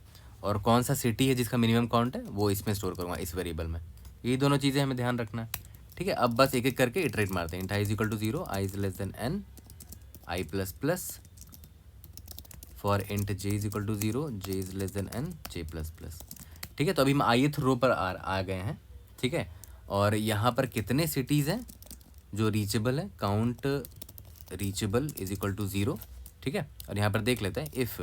और कौन सा सिटी है जिसका मिनिमम काउंट है वो इसमें स्टोर करूँगा इस वेरिएबल में, ये दोनों चीज़ें हमें ध्यान रखना है, ठीक है। अब बस एक एक करके इटरेट मारते हैं, int i is equal to 0, i is less than n, i plus plus, for int j is equal to 0, j is less than n, j plus plus, ठीक है। तो अभी हम ith रो पर आ गए हैं, ठीक है। और यहाँ पर कितने सिटीज़ हैं, जो रीचेबल है, count reachable is equal to 0, ठीक है। और यहाँ पर देख लेते हैं इफ़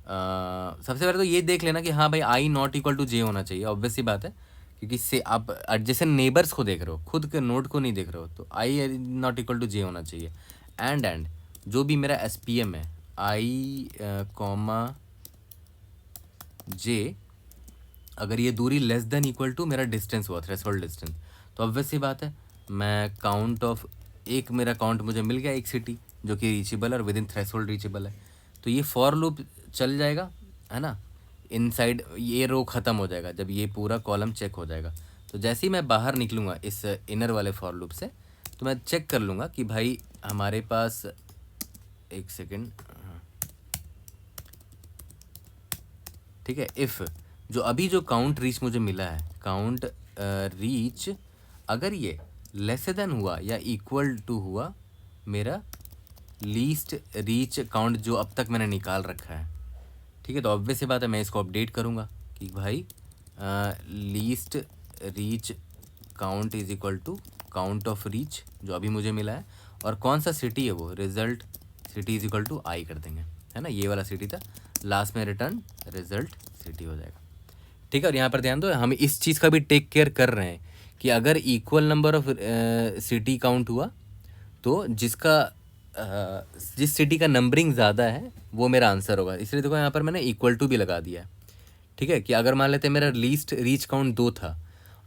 सबसे पहले तो ये देख लेना कि हाँ भाई आई नॉट इक्वल टू जे होना चाहिए, ऑब्वियस सी बात है, क्योंकि से आप जैसे नेबर्स को देख रहे हो, खुद के नोड को नहीं देख रहे हो, तो आई नॉट इक्वल टू जे होना चाहिए। एंड जो भी मेरा एस पी एम है, आई कॉमा जे, अगर ये दूरी लेस देन इक्वल टू मेरा डिस्टेंस हुआ, थ्रेशोल्ड डिस्टेंस, तो ऑब्वियस सी बात है मैं काउंट ऑफ एक, मेरा काउंट मुझे मिल गया एक सिटी जो कि रीचेबल है और विद इन थ्रेशोल्ड रीचेबल है, तो ये फॉर लूप चल जाएगा, है ना। इनसाइड ये रो ख़त्म हो जाएगा जब ये पूरा कॉलम चेक हो जाएगा। तो जैसे ही मैं बाहर निकलूँगा इस इनर वाले फॉर लूप से, तो मैं चेक कर लूँगा कि भाई हमारे पास, एक सेकेंड, ठीक है, इफ़ जो अभी जो काउंट रीच मुझे मिला है, काउंट रीच, अगर ये लेस देन हुआ या इक्वल टू हुआ मेरा लीस्ट रीच काउंट जो अब तक मैंने निकाल रखा है, ठीक है, तो ऑब्वियस सी बात है मैं इसको अपडेट करूँगा कि भाई least reach count is equal to count of reach जो अभी मुझे मिला है, और कौन सा सिटी है वो, result city is equal to I कर देंगे, है ना, ये वाला सिटी था, लास्ट में रिटर्न रिजल्ट सिटी हो जाएगा, ठीक है। और यहाँ पर ध्यान दो, हम इस चीज़ का भी टेक केयर कर रहे हैं कि अगर equal number of city count हुआ तो जिस सिटी का नंबरिंग ज़्यादा है वो मेरा आंसर होगा, इसलिए देखो यहाँ पर मैंने इक्वल टू भी लगा दिया है, ठीक है। कि अगर मान लेते हैं मेरा लीस्ट रीच काउंट 2 था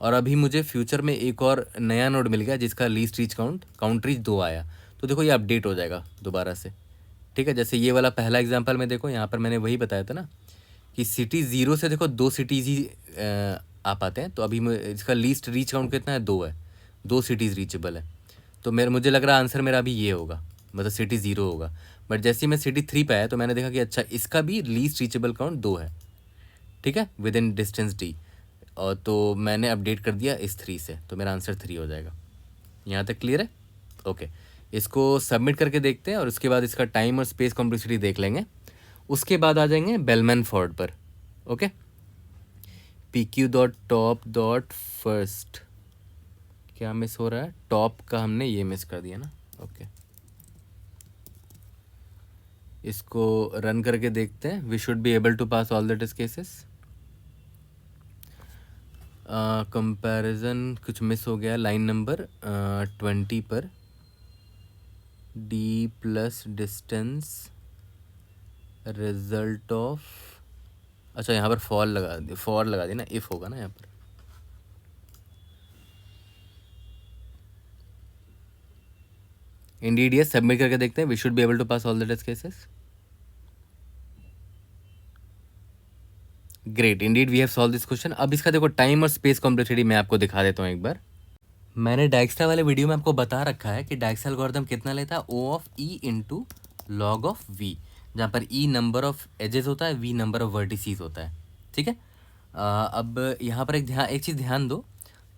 और अभी मुझे फ्यूचर में एक और नया नोड मिल गया जिसका लीस्ट रीच काउंट रीच 2 आया, तो देखो ये अपडेट हो जाएगा दोबारा से, ठीक है। जैसे ये वाला पहला एग्जाम्पल में देखो, यहाँ पर मैंने वही बताया था ना कि सिटी 0 से देखो 2 सिटीज़ ही आ पाते हैं, तो अभी इसका लीस्ट रीच काउंट कितना है, 2 है, 2 सिटीज़ रीचेबल है, तो मुझे लग रहा है आंसर मेरा अभी ये होगा, मतलब सिटी 0 होगा। बट जैसे ही मैं सिटी 3 पे आया तो मैंने देखा कि अच्छा इसका भी लीस्ट रीचेबल काउंट 2 है, ठीक है, विद इन डिस्टेंस डी, और तो मैंने अपडेट कर दिया इस 3 से, तो मेरा आंसर 3 हो जाएगा। यहाँ तक क्लियर है? ओके, इसको सबमिट करके देखते हैं और उसके बाद इसका टाइम और स्पेस कॉम्प्लेक्सिटी देख लेंगे, उसके बाद आ जाएंगे बेलमैन फोर्ड पर। Okay, P Q dot top dot first, क्या मिस हो रहा है, टॉप का हमने ये मिस कर दिया ना। ओके, इसको रन करके देखते हैं, we should be able to pass all the test cases. Comparison कुछ मिस हो गया, लाइन नंबर 20 पर d plus distance result of, अच्छा यहाँ पर फॉर लगा दी ना, इफ़ होगा ना यहाँ पर। इंडीड यस, सबमिट करके देखते हैं, we should be able to pass all the test cases. Great, indeed we have solve this question. अब इसका देखो टाइम और स्पेस कॉम्प्लेक्सिटी मैं आपको दिखा देता हूँ एक बार। मैंने डायक्स्ट्रा वाले वीडियो में आपको बता रखा है कि डायक्स्ट्रा एल्गोरिथम कितना लेता है, O of E into log of V, जहाँ पर ई नंबर ऑफ एजेस होता है, वी नंबर ऑफ वर्टिसीज होता है, ठीक है। अब यहाँ पर एक चीज़ ध्यान दो,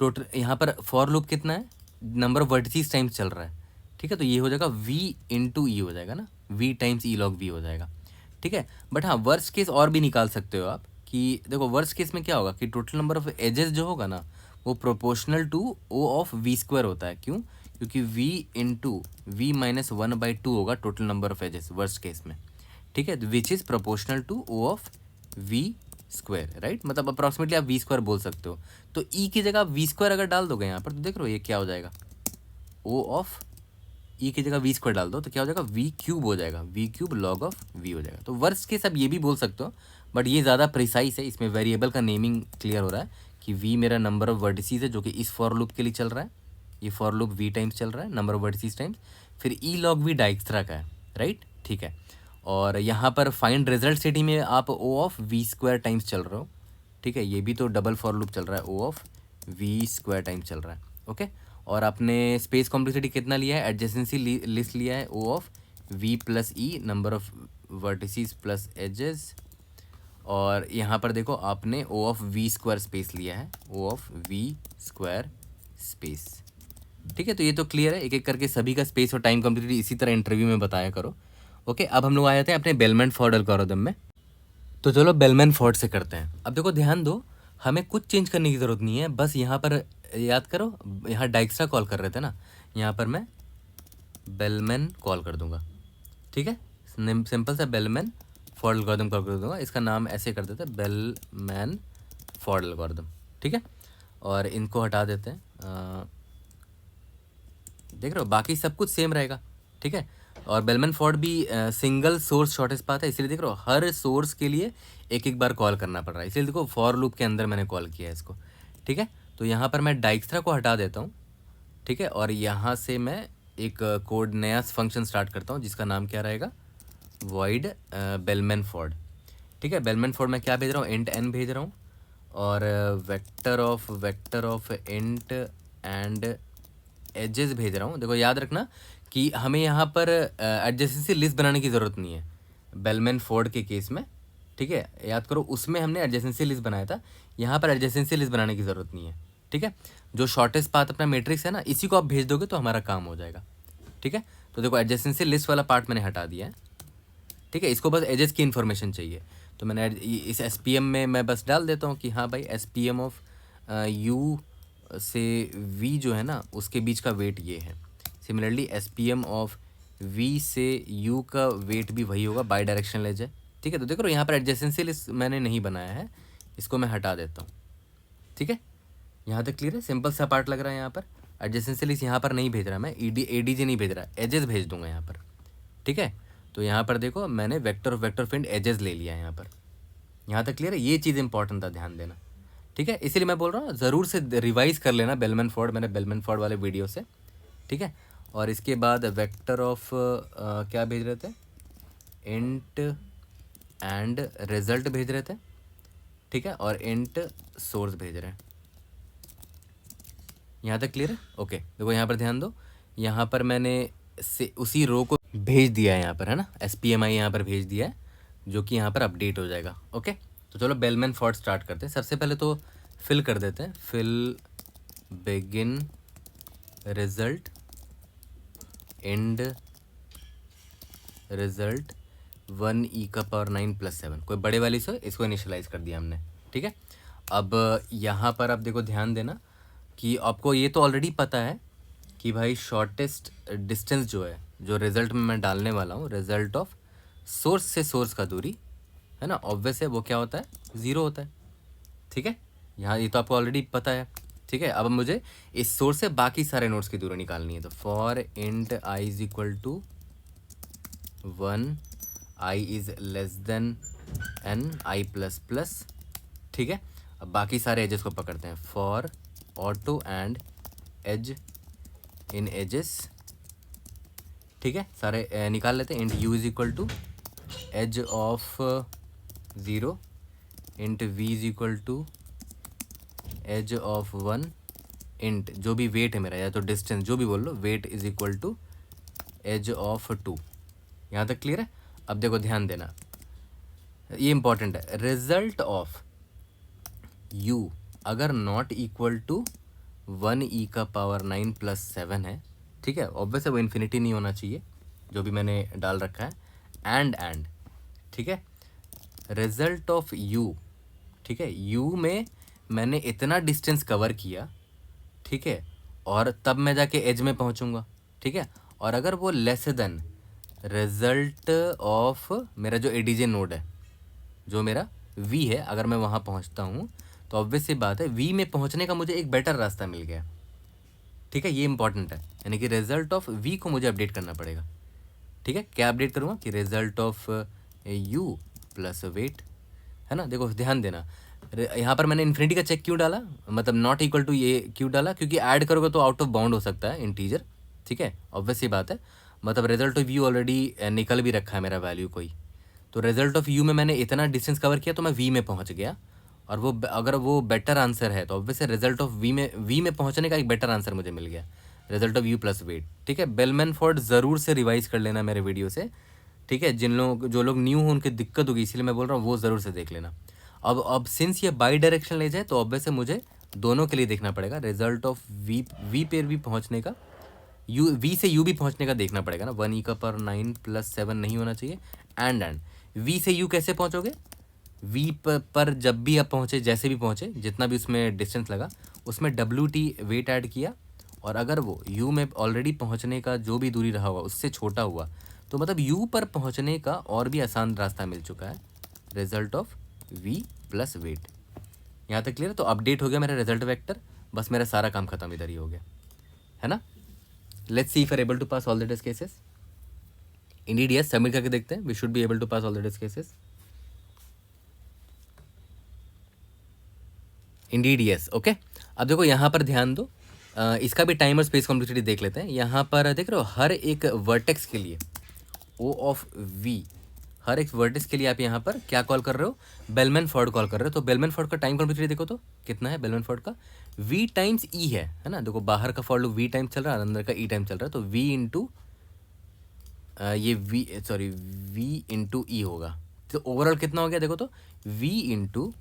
टोटल यहाँ पर फॉर लूप कितना है, नंबर ऑफ वर्टिसीज टाइम्स चल रहा है, ठीक है, तो ये हो जाएगा वी इंटू ई हो जाएगा ना, V times E log V हो जाएगा, ठीक है। बट हाँ, वर्स्ट केस और भी निकाल सकते हो आप, कि देखो वर्स्ट केस में क्या होगा कि टोटल नंबर ऑफ एजेस जो होगा ना वो proportional to O of V square होता है। क्यों? क्योंकि वी इंटू वी माइनस 1/2 होगा total number of edges worst case में, ठीक है, which is proportional to O of V square, right, मतलब अप्रॉक्सीमेटली आप वी स्क्वायर बोल सकते हो। तो ई की जगह वी स्क्वायर अगर डाल दोगे यहाँ पर, तो देख रहे हो ये क्या हो जाएगा, ओ ऑफ ई की जगह वी स्क्वायर डाल दो तो क्या हो जाएगा, वी क्यूब हो जाएगा, V cube log of V हो जाएगा। तो वर्स्ट केस आप ये भी बोल सकते हो, बट ये ज़्यादा प्रिसाइस है, इसमें वेरिएबल का नेमिंग क्लियर हो रहा है कि वी मेरा नंबर ऑफ वर्टिसीज है जो कि इस फॉर लूप के लिए चल रहा है, ये फॉर लूप वी टाइम्स चल रहा है, नंबर ऑफ वर्टिसीज टाइम्स, फिर ई लॉग वी डायक्स्ट्रा का है, राइट, ठीक है। और यहाँ पर फाइंड रिजल्ट सिटी में आप ओ ऑफ वी स्क्वायर टाइम्स चल रहे हो, ठीक है, ये भी तो डबल फॉर लूप चल रहा है, O of V square times चल रहा है, ओके। और आपने स्पेस कॉम्प्लेक्सिटी कितना लिया है, एडजेसेंसी लिस्ट लिया है, O of V plus E number of vertices plus edges, और यहाँ पर देखो आपने O of V square space लिया है, O of V square space, ठीक है। तो ये तो क्लियर है, एक एक करके सभी का स्पेस और टाइम कॉम्प्लेक्सिटी इसी तरह इंटरव्यू में बताया करो, ओके। अब हम लोग आ जाते हैं अपने बेलमैन फोर्ड एल्गोरिथम में। तो चलो बेलमैन फोर्ड से करते हैं। अब देखो ध्यान दो, हमें कुछ चेंज करने की ज़रूरत नहीं है, बस यहाँ पर याद करो, यहाँ डायक्स्ट्रा कॉल कर रहे थे ना, यहाँ पर मैं बेलमैन कॉल कर दूंगा, ठीक है, सिंपल सा बेलमैन फॉर्ड एल्गोरिथम कॉल कर दूंगा। इसका नाम ऐसे कर देते हैं, बेलमैन फॉर्ड एल्गोरिथम, ठीक है। और इनको हटा देते हैं, देख रहे हो बाकी सब कुछ सेम रहेगा, ठीक है। और बेलमैन फॉर्ड भी सिंगल सोर्स शॉर्टेस्ट पाथ है, इसलिए देख रहे हो हर सोर्स के लिए एक एक बार कॉल करना पड़ रहा है, इसलिए देखो फॉर लूप के अंदर मैंने कॉल किया है इसको, ठीक है। तो यहाँ पर मैं डाइक्स्ट्रा को हटा देता हूँ, ठीक है, और यहाँ से मैं एक कोड नया फंक्शन स्टार्ट करता हूँ जिसका नाम क्या रहेगा, वॉइड बेलमैन फॉर्ड, ठीक है। बेलमैन फॉर्ड में क्या भेज रहा हूँ, इंट n भेज रहा हूँ, और vector of int and edges भेज रहा हूँ। देखो याद रखना कि हमें यहाँ पर एडजेसेंसी लिस्ट बनाने की ज़रूरत नहीं है बेलमैन फॉर्ड के केस में, ठीक है। याद करो उसमें हमने एडजेसेंसी लिस्ट बनाया था, यहाँ पर एडजेसेंसी लिस्ट बनाने की ज़रूरत नहीं है, ठीक है। जो शॉर्टेस्ट पाथ अपना मैट्रिक्स है ना, इसी को आप भेज दोगे तो हमारा काम हो जाएगा, ठीक है। तो देखो एडजेसेंसी लिस्ट वाला पार्ट मैंने हटा दिया है, ठीक है। इसको बस एजेस की इन्फॉर्मेशन चाहिए, तो मैंने इस SPM में मैं बस डाल देता हूँ कि हाँ भाई SPM ऑफ U से V जो है ना उसके बीच का वेट ये है। सिमिलरली SPM ऑफ V से U का वेट भी वही होगा, बाई डायरेक्शनल एज है, ठीक है। तो देखो यहाँ पर एडजेसेंसी लिस्ट मैंने नहीं बनाया है, इसको मैं हटा देता हूँ, ठीक है। यहाँ तक क्लियर है, सिंपल सा पार्ट लग रहा है। यहाँ पर एडजेसेंसी लिस्ट यहाँ पर नहीं भेज रहा मैं, ADJ नहीं भेज रहा, एजेस भेज दूंगा यहाँ पर, ठीक है। तो यहाँ पर देखो मैंने वेक्टर ऑफ इंट एजेस ले लिया है यहाँ पर। यहाँ तक क्लियर है, ये चीज़ इंपॉर्टेंट था, ध्यान देना, ठीक है। इसीलिए मैं बोल रहा हूँ ज़रूर से रिवाइज कर लेना बेलमैन फॉर्ड, मैंने बेलमैन फॉर्ड वाले वीडियो से, ठीक है। और इसके बाद वेक्टर ऑफ क्या भेज रहे थे, इंट एंड रिजल्ट भेज रहे थे, ठीक है, और इंट सोर्स भेज रहे हैं। यहाँ तक क्लियर है, ओके। देखो यहाँ पर ध्यान दो, यहाँ पर मैंने से उसी रो को भेज दिया है यहाँ पर, है ना, SPMI यहाँ पर भेज दिया है, जो कि यहाँ पर अपडेट हो जाएगा, ओके। तो चलो बेलमैन फॉर्ड स्टार्ट करते हैं। सबसे पहले तो फिल कर देते हैं, fill begin result and result 1e⁻9 + 7, कोई बड़े वाली से इसको इनिशियलाइज कर दिया हमने, ठीक है। अब यहाँ पर आप देखो ध्यान देना कि आपको ये तो ऑलरेडी पता है कि भाई शॉर्टेस्ट डिस्टेंस जो है, जो रिज़ल्ट में मैं डालने वाला हूँ, रिज़ल्ट ऑफ सोर्स से सोर्स का दूरी, है ना, ऑब्वियस है, वो क्या होता है, 0 होता है, ठीक है। यहाँ ये तो आपको ऑलरेडी पता है, ठीक है। अब मुझे इस सोर्स से बाकी सारे नोड्स की दूरी निकालनी है, तो for int i = 1, i n i++, ठीक है। अब बाकी सारे एजेस को पकड़ते हैं, for auto and edge in edges, ठीक है, सारे निकाल लेते हैं। Int u = edge of 0, int v = edge of 1, int जो भी वेट है मेरा, या तो डिस्टेंस जो भी बोल लो, वेट = एज ऑफ 2। यहाँ तक क्लियर है। अब देखो ध्यान देना, ये इंपॉर्टेंट है, रिजल्ट ऑफ u अगर नॉट इक्वल टू 1e⁻9 + 7 है, ठीक है, ऑब्वियस है वो इन्फिनिटी नहीं होना चाहिए जो भी मैंने डाल रखा है, एंड ठीक है, रिजल्ट ऑफ u, ठीक है, u में मैंने इतना डिस्टेंस कवर किया, ठीक है, और तब मैं जाके एज में पहुंचूंगा, ठीक है। और अगर वो लेस देन रिजल्ट ऑफ मेरा जो ADJ नोड है, जो मेरा v है, अगर मैं वहाँ पहुँचता हूँ तो ऑब्वियस सी बात है v में पहुँचने का मुझे एक बेटर रास्ता मिल गया, ठीक है। ये इंपॉर्टेंट है, यानी कि रिजल्ट ऑफ v को मुझे अपडेट करना पड़ेगा, ठीक है। क्या अपडेट करूँगा कि रिजल्ट ऑफ u + वेट, है ना। देखो ध्यान देना, यहाँ पर मैंने इन्फिनिटी का चेक क्यों डाला, मतलब नॉट इक्वल टू ये क्यों डाला, क्योंकि ऐड करोगे तो आउट ऑफ बाउंड हो सकता है इंटीजर, ठीक है, ऑब्वियस सी बात है। मतलब रिजल्ट ऑफ u ऑलरेडी निकल भी रखा है मेरा वैल्यू कोई, तो रिजल्ट ऑफ u में मैंने इतना डिस्टेंस कवर किया तो मैं v में पहुँच गया, और वो अगर वो बेटर आंसर है तो ऑब्वियस रिजल्ट ऑफ v में पहुँचने का एक बेटर आंसर मुझे मिल गया, रिजल्ट ऑफ u + वेट, ठीक है। बेलमैन फॉर्ड ज़रूर से रिवाइज कर लेना मेरे वीडियो से, ठीक है। जो लोग न्यू हो उनकी दिक्कत होगी, इसीलिए मैं बोल रहा हूँ वो ज़रूर से देख लेना। अब सिंस ये बाई डायरेक्शन ले जाए तो ऑब्वियस है मुझे दोनों के लिए देखना पड़ेगा, रिजल्ट ऑफ v पे भी पहुँचने का, v से u भी पहुँचने का देखना पड़ेगा ना, 1e⁻9 + 7 नहीं होना चाहिए, एंड v से u कैसे पहुँचोगे, v पर जब भी आप पहुँचे, जैसे भी पहुँचे, जितना भी उसमें डिस्टेंस लगा, उसमें WT वेट ऐड किया, और अगर वो u में ऑलरेडी पहुंचने का जो भी दूरी रहा होगा उससे छोटा हुआ, तो मतलब u पर पहुंचने का और भी आसान रास्ता मिल चुका है, result of v plus weight. यहाँ तक क्लियर? तो अपडेट हो गया मेरा रिजल्ट वेक्टर, बस मेरा सारा काम खत्म इधर ही हो गया, है ना। Let's see if are able to pass all the test cases. Indeed yes, submit करके देखते हैं, we should be able to pass all the test cases. Indeed yes, okay. अब देखो यहाँ पर ध्यान दो, इसका भी टाइम और स्पेस कॉम्प्लेक्सिटी देख लेते हैं। यहाँ पर देख रहे हो हर एक वर्टेक्स के लिए ओ ऑफ वी, हर एक वर्टेक्स के लिए आप यहाँ पर क्या कॉल कर रहे हो, बेलमैन फोर्ड कॉल कर रहे हो। तो बेलमैन फोर्ड का टाइम कॉम्प्लेक्सिटी देखो तो कितना है बेलमैन फोर्ड का, v टाइम्स ई है ना। देखो बाहर का फॉर लूप v टाइम्स चल रहा है, अंदर का e टाइम चल रहा है, तो v इंटू ये v इंटू ई होगा। तो ओवरऑल कितना हो गया देखो तो, v into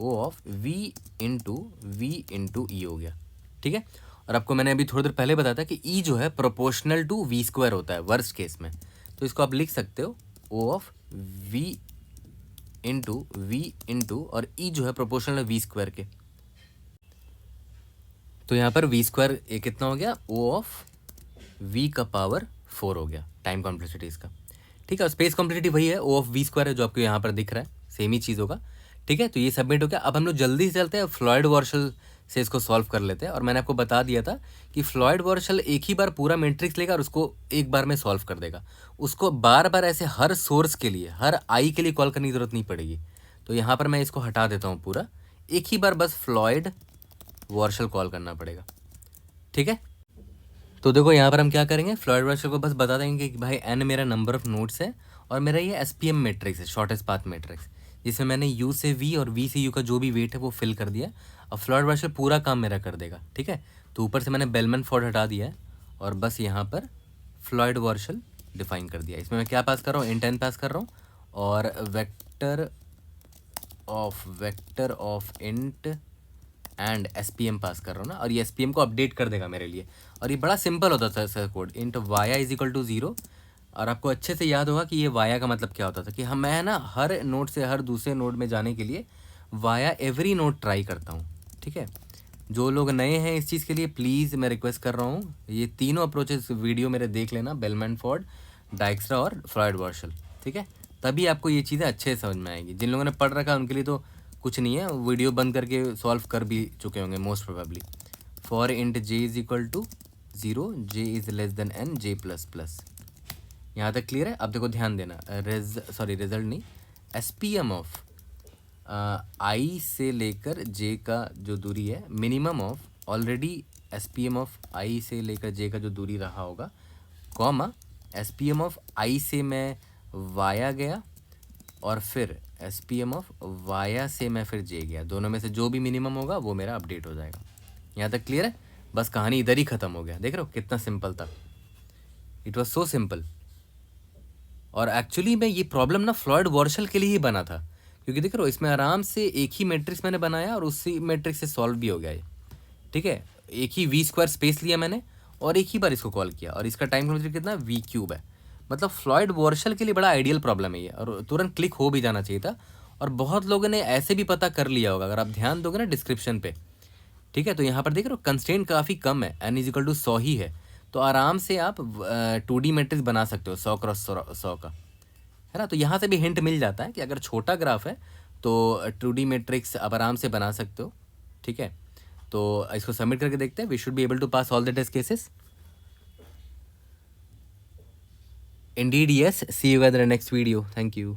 O of v into E हो गया, ठीक है। और आपको मैंने अभी थोड़ी देर पहले बताया था कि e जो है प्रोपोर्शनल टू v स्क्वायर होता है वर्स्ट केस में। तो इसको आप लिख सकते हो ओ ऑफ v इंटू और e जो है प्रोपोर्शनल है v स्क्वायर के। तो यहाँ पर v स्क्वायर ये कितना हो गया, ओ ऑफ v का पावर 4 हो गया टाइम कॉम्प्लेक्सिटी इसका, ठीक है। और स्पेस कॉम्प्लेक्सिटी वही है, ओ ऑफ v स्क्वायर है जो आपको यहाँ पर दिख रहा है, सेम ही चीज़ होगा, ठीक है। तो ये सबमिट हो गया। अब हम लोग जल्दी से चलते हैं, फ्लॉयड वॉर्शल से इसको सॉल्व कर लेते हैं। और मैंने आपको बता दिया था कि फ्लॉयड वॉर्शल एक ही बार पूरा मैट्रिक्स लेगा और उसको एक बार में सॉल्व कर देगा, उसको बार बार ऐसे हर सोर्स के लिए, हर आई के लिए कॉल करने की जरूरत नहीं पड़ेगी। तो यहाँ पर मैं इसको हटा देता हूँ पूरा, एक ही बार बस फ्लॉयड वॉर्शल कॉल करना पड़ेगा, ठीक है। तो देखो यहाँ पर हम क्या करेंगे, फ्लॉयड वॉर्शल को बस बता देंगे कि भाई n मेरा नंबर ऑफ नोड्स है और मेरा ये SPM मैट्रिक्स है, शॉर्टेस्ट पाथ मैट्रिक्स, जिसमें मैंने u से v और v से u का जो भी वेट है वो फिल कर दिया। अब फ्लॉयड वॉर्शल पूरा काम मेरा कर देगा, ठीक है। तो ऊपर से मैंने बेलमैन फोर्ड हटा दिया है और बस यहाँ पर फ्लॉयड वॉर्शल डिफाइन कर दिया। इसमें मैं क्या पास कर रहा हूँ, int n पास कर रहा हूँ और vector of int and SPM पास कर रहा हूँ ना, और ये SPM को अपडेट कर देगा मेरे लिए। और ये बड़ा सिंपल होता था sir code, int via is equal to 0। और आपको अच्छे से याद होगा कि ये वाया का मतलब क्या होता था, कि मैं ना हर नोड से हर दूसरे नोड में जाने के लिए वाया एवरी नोड ट्राई करता हूँ, ठीक है। जो लोग नए हैं इस चीज़ के लिए प्लीज़ मैं रिक्वेस्ट कर रहा हूँ, ये तीनों अप्रोचेस वीडियो मेरे देख लेना, बेलमैन फोर्ड, डाइक्सट्रा और फ्लॉयड वॉर्शल, ठीक है। तभी आपको ये चीज़ें अच्छे से समझ में आएगी। जिन लोगों ने पढ़ रखा है उनके लिए तो कुछ नहीं है, वीडियो बंद करके सॉल्व कर भी चुके होंगे most probably. For int j is equal to 0, j is less than n, j plus plus. यहाँ तक क्लियर है? अब देखो ध्यान देना, रिजल्ट नहीं, SPM ऑफ i से लेकर j का जो दूरी है, minimum of already SPM of i से लेकर j का जो दूरी रहा होगा, कॉमा SPM ऑफ i से मैं वाया गया और फिर SPM ऑफ वाया से मैं फिर जे गया, दोनों में से जो भी मिनिमम होगा वो मेरा अपडेट हो जाएगा। यहाँ तक क्लियर है? बस कहानी इधर ही ख़त्म हो गया। देख रहे हो कितना सिंपल था, इट वॉज सो सिंपल। और एक्चुअली में ये प्रॉब्लम ना फ्लॉयड वॉर्शल के लिए ही बना था, क्योंकि देख रहे हो इसमें आराम से एक ही मैट्रिक्स मैंने बनाया और उसी मैट्रिक्स से सॉल्व भी हो गया ये, ठीक है। एक ही v स्क्वायर स्पेस लिया मैंने और एक ही बार इसको कॉल किया, और इसका टाइम कॉम्प्लेक्सिटी कितना, v क्यूब है। मतलब फ्लॉयड वॉर्शल के लिए बड़ा आइडियल प्रॉब्लम है ये, और तुरंत क्लिक हो भी जाना चाहिए था। और बहुत लोगों ने ऐसे भी पता कर लिया होगा, अगर आप ध्यान दोगे ना डिस्क्रिप्शन पे, ठीक है। तो यहाँ पर देख रहे हो कंस्ट्रेंट काफ़ी कम है, n इज इक्वल टू 100 ही है, तो आराम से आप 2D मैट्रिक्स बना सकते हो 100 क्रॉस 100 का, है ना। तो यहाँ से भी हिंट मिल जाता है कि अगर छोटा ग्राफ है तो 2D मैट्रिक्स आप आराम से बना सकते हो, ठीक है। तो इसको सबमिट करके देखते हैं, we should be able to pass all the test cases. Indeed, yes. See you guys in the next video. Thank you.